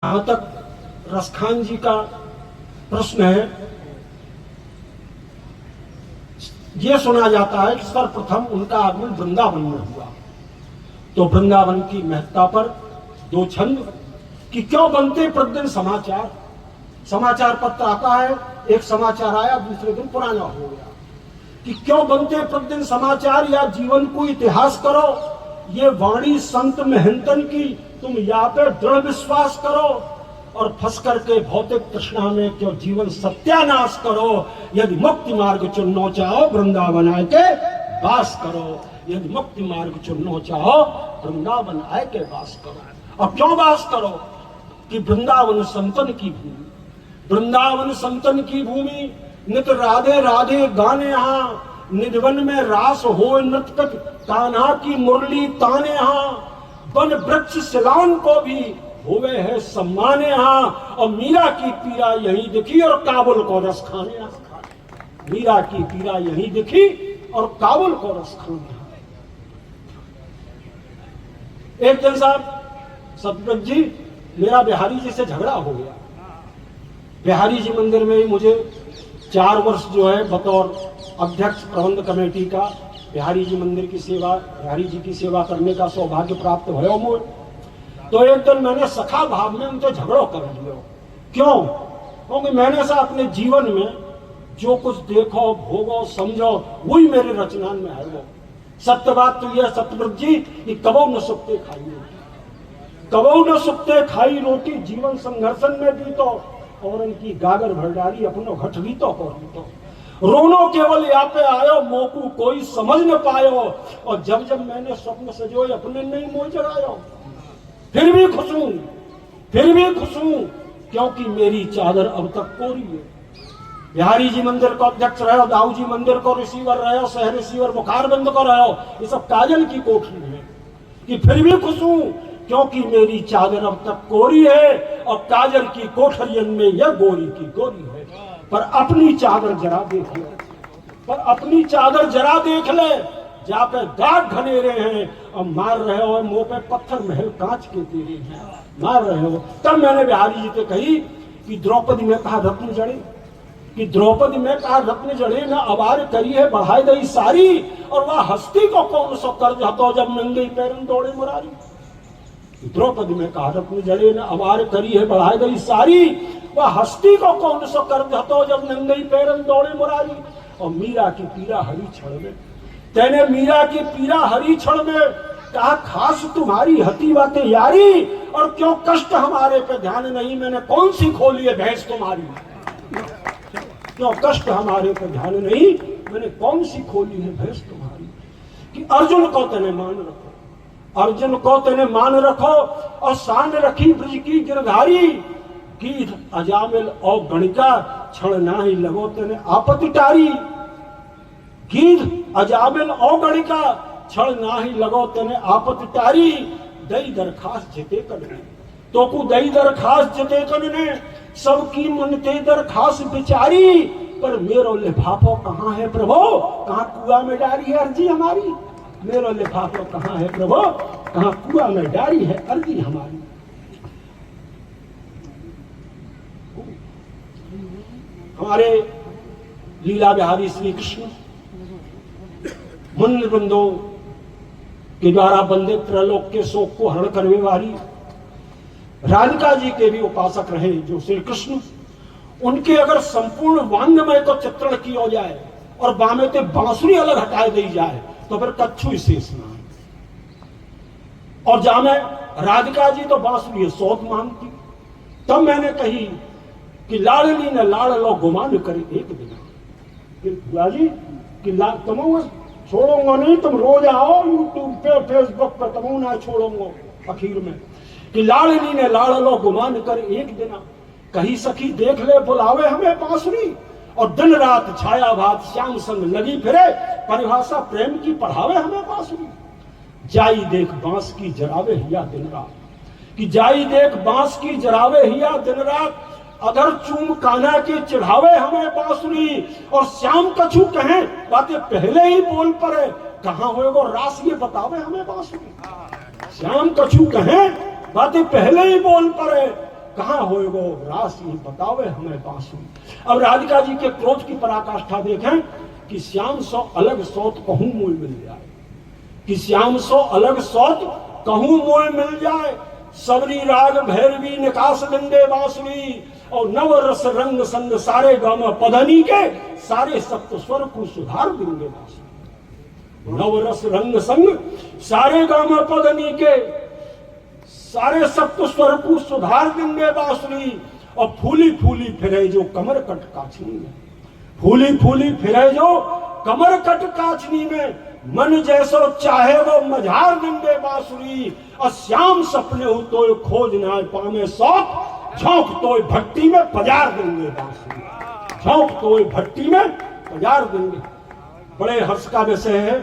जहां तक रसखान जी का प्रश्न है, यह सुना जाता है कि सर्वप्रथम उनका आगमन वृंदावन में हुआ। तो वृंदावन की महत्ता पर दो छंद कि क्यों बनते प्रतिदिन समाचार। समाचार पत्र आता है, एक समाचार आया दूसरे दिन पुराना हो गया, कि क्यों बनते प्रतिदिन समाचार या जीवन को इतिहास करो। ये वाणी संत महंतन की, तुम या पे दृढ़ विश्वास करो और फंस करके भौतिक तृष्णा में क्यों जीवन सत्यानाश करो। यदि मुक्ति मार्ग चुनना चाहो वृंदावन आए के वास करो। यदि मुक्ति मार्ग चुनना चाहो वृंदावन आए के वास करो। और क्यों वास करो कि वृंदावन संतन की भूमि, वृंदावन संतन की भूमि। नित राधे राधे गाने यहाँ, निधवन में रास हो नृत्य कान्हा की मुरली ताने यहाँ। वन वृक्ष सिलान को भी होवे है सम्मान यहाँ। और मीरा की पीरा यही दिखी और काबुल को रस खाने यहाँ। मीरा की पीरा यही दिखी और काबुल को रस खाने यहाँ। एक दिन साहब सतपथ जी, मेरा बिहारी जी से झगड़ा हो गया। बिहारी जी मंदिर में ही मुझे 4 वर्ष जो है बतौर अध्यक्ष प्रबंध कमेटी का बिहारी जी मंदिर की सेवा, बिहारी जी की सेवा करने का सौभाग्य प्राप्त भयो मुझे। तो एक दिन मैंने सखा भाव में उनसे झगड़ो कर लिया। क्यों? क्योंकि मैंने से अपने जीवन में जो कुछ देखो भोगो समझो वही मेरे रचना में है। वो सत्य बात तो यह सतव्रत जी कि कबो न सुखते खाई रोटी, कबो न सुखते खाई रोटी। जीवन संघर्षण में भी तो और इनकी गागर भर डाली अपनो घट भी तो कर रोनो केवल यहाँ पे आयो, मोकू कोई समझ न पायो। और जब जब मैंने स्वप्न सजो अपने नहीं मोह जगायो। फिर भी खुश हूं, फिर भी खुश हूं, क्योंकि मेरी चादर अब तक कोरी है। बिहारी जी मंदिर को अध्यक्ष रहो, दाऊ जी मंदिर को रिसीवर रहो, सह रिसीवर बुखार बंद को रहो, ये सब काजल की कोठरी है। कि फिर भी खुश हूं क्योंकि मेरी चादर अब तक कोरी है और काजल की कोठरियन में यह गोरी की गोरी है। पर अपनी चादर जरा देख ले, पर अपनी चादर जरा देख ले। जहाँ पे दाग घनेरे हैं और मार रहे हो, मुंह पे पत्थर महल कांच के तेरे हैं मार रहे हो। तब मैंने बिहारी जी से कही कि द्रौपदी में कहा रत्न जड़े, कि द्रौपदी में कहा रत्न जड़े न अवार करी है बढ़ाई दई सारी। और वह हस्ती को कौन सो कर्ज हतो जब नंगे पैरन दौड़े मुरारी। द्रौपदी में कहा रत्न जड़े न अवार करी है बढ़ाई दई सारी। वह हस्ती को कौन सो कर्ज हतो जब नंगे पैरन दौड़े मुरारी। और मीरा की पीरा हरी छड़ में, तेने मीरा की पीरा हरी छड़ में कहा खास तुम्हारी हती बातें यारी। और क्यों कष्ट हमारे पे ध्यान नहीं, मैंने कौन सी खोली है भैंस तुम्हारी। क्यों कष्ट हमारे पे ध्यान नहीं, मैंने कौन सी खोली है भैंस तुम्हारी। कि अर्जुन को तेने मान रखो, अर्जुन को तेने मान रखो और शान रखी ब्रज की गिरधारी। गीध अजामिल और गणिका क्षण ना ही लगो तेने आपत्ति टारी। गीध अजामिल और गणिका क्षण ना ही लगो तेने आपत्ति टारी। दई दरखास्त जिते कने, तो को दई दरखास्त जिते कने सबकी मनते दरखास्त बिचारी। पर मेरो लिफाफो कहाँ है प्रभु, कहाँ कुआ में डारी है अर्जी हमारी। मेरो लिफाफो कहाँ है प्रभु, कहाँ कुआ में डारी है अर्जी हमारी। हमारे लीला बिहारी श्री कृष्ण मुनि वृंदों के द्वारा वंदित त्रैलोक के शोक को हरण करने वाली राधिका जी के भी उपासक रहे जो श्री कृष्ण। उनके अगर संपूर्ण वांग्मय को चित्रण किया जाए और बामे ते बांसुरी अलग हटाए दी जाए तो फिर कच्छू शेष ना है। और जहां में राधिका जी तो बांसुरी सौत मानती। तब मैंने कही कि लाडली ने लाड़ लो गुमान करे एक दिन। जी कि तुम छोड़ूंगा नहीं, तुम रोज आओ यूट्यूब पे फेसबुक पे, तुम ना छोड़ूंगा। आखिर में कि लाडली ने लाड़ लो गुमान कर एक दिन। कही सखी देख ले बुलावे हमें बांसुरी। और दिन रात छाया भात श्याम संग लगी फिरे, परिभाषा प्रेम की पढ़ावे हमें बांसुरी। जाई देख बांस की जरावे हिया दिन रात, कि जाई देख बांस की जरावे हिया दिन रात। अगर चूम कान्हा के चढ़ावे हमें बांसुरी। और श्याम कछु कहें बातें पहले ही बोल पड़े, कहाँ हुए वो रास ये बतावे हमें बांसुरी। श्याम कछु कहें बातें पहले ही बोल पड़े, कहाँ होएगो राशि बतावे हमें बांसुरी। अब राधिका जी के क्रोध की पराकाष्ठा देखें कि श्याम सो अलग सौत कहूं मोल मिल जाए, कि श्याम सो अलग सौत कहूं मोल मिल जाए। सबरी राग भैरवी निकास बिंदे बांसुरी और नव रस रंग संग सारे गाम पधनी के सारे सप्त स्वर को सुधार देंगे बांसुरी। नव रस रंग संग सारे गाम पधनी के सारे सप्त स्वर को सुधार देंगे बांसुरी। और फूली फूली फिरे जो कमर कट काछनी में, फूली फूली फिरे जो कमर कट काछनी में, मन जैसो चाहे वो मझार देंगे बांसुरी। और श्याम सपने हो तो खोज ना पावे सौत, झोंक तो भट्टी में पजार देंगे बांसुरी, झोंक तो भट्टी में पजार देंगे। बड़े हर्ष का विषय है,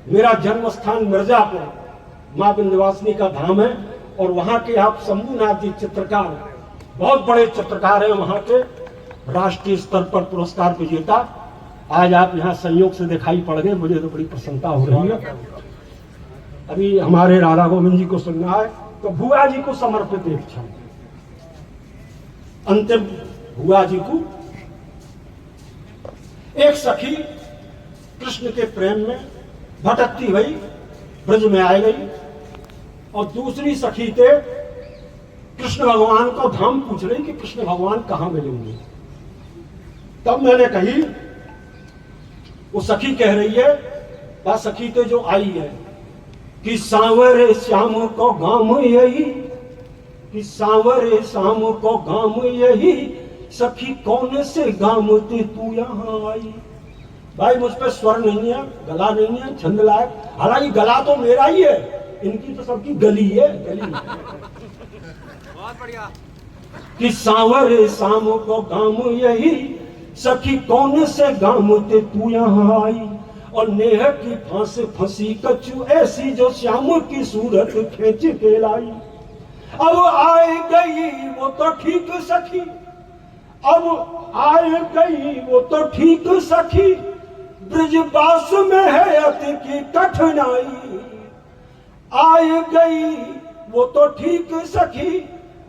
मेरा जन्म स्थान मिर्जापुर मां विंध्यवासिनी का धाम है और वहां के आप शंभुनाथ जी चित्रकार, बहुत बड़े चित्रकार हैं, वहां के राष्ट्रीय स्तर पर पुरस्कार विजेता। आज आप यहाँ संयोग से दिखाई पड़ गए, मुझे तो बड़ी प्रसन्नता हो रही है। अभी हमारे राधा गोविंद जी को सुनना है तो भुआ जी को समर्पित एक क्षण, अंतिम भुआ जी को। एक सखी कृष्ण के प्रेम में भटकती हुई ब्रज में आ गई और दूसरी सखी थे कृष्ण भगवान को धाम पूछ रही कि कृष्ण भगवान कहां मिलेंगे। तब मैंने कही, वो सखी कह रही है, वह सखी तो जो आई है कि सांवरे श्याम को गाम यही, कि सांवरे श्याम को गाम यही, सखी कौन से गाम ते तू यहाँ आई। भाई मुझ पे स्वर नहीं है, गला नहीं है, छंद लायक, हालांकि गला तो मेरा ही है, इनकी तो सबकी गली है, गली। बहुत बढ़िया। कि सांवरे श्याम को गाम यही, सखी कौन से गाम ते तू यहाँ आई। और नेह की फांस फंसी कछु ऐसी जो श्याम की सूरत खींच के लाई। अब आए गई वो तो ठीक सखी, अब आए गई वो तो ठीक सखी, ब्रजवास में है अति की कठिनाई। आए गई वो तो ठीक सखी,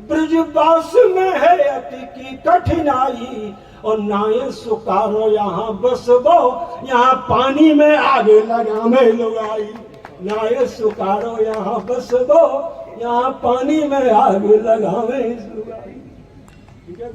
ब्रजवास में है अति की कठिनाई। और नाये सुकारो यहाँ बसबो, यहाँ पानी में आगे लगा में लुगाई। नाये सुकारो यहाँ बसबो, यहाँ पानी में आगे लगा में लुगाई। ठीक है।